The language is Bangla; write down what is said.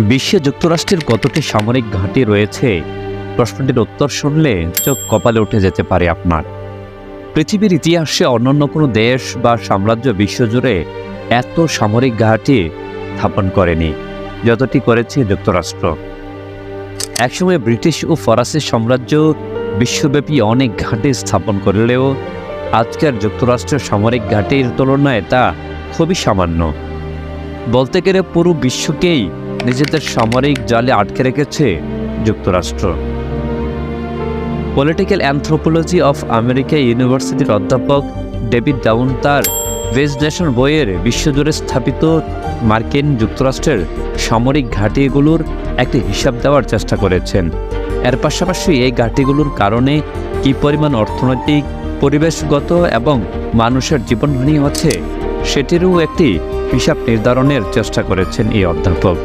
বিশ্বে যুক্তরাষ্ট্রের কতটি সামরিক ঘাঁটি রয়েছে? প্রশ্নটির উত্তর শুনলে চোখ কপালে উঠে যেতে পারে আপনার। পৃথিবীর ইতিহাসে অন্যান্য কোনো দেশ বা সাম্রাজ্য বিশ্বজুড়ে এত সামরিক ঘাঁটি স্থাপন করেনি যতটি করেছে যুক্তরাষ্ট্র। একসময় ব্রিটিশ ও ফরাসি সাম্রাজ্য বিশ্বব্যাপী অনেক ঘাঁটি স্থাপন করলেও আজকের যুক্তরাষ্ট্রের সামরিক ঘাঁটির তুলনায় তা খুবই সামান্য। বলতে গেলে পুরো বিশ্বকেই নিজেদের সামরিক জালে আটকে রেখেছে যুক্তরাষ্ট্র। পলিটিক্যাল অ্যানথ্রোপোলজি অফ আমেরিকা ইউনিভার্সিটির অধ্যাপক ডেভিড ডাউন তার ওয়েজ নেশন বইয়ের বিশ্বজুড়ে স্থাপিত মার্কিন যুক্তরাষ্ট্রের সামরিক ঘাঁটিগুলোর একটি হিসাব দেওয়ার চেষ্টা করেছেন। এর পাশাপাশি এই ঘাঁটিগুলোর কারণে কী পরিমাণ অর্থনৈতিক, পরিবেশগত এবং মানুষের জীবনহানি হচ্ছে সেটিরও একটি হিসাব নির্ধারণের চেষ্টা করেছেন এই অধ্যাপক।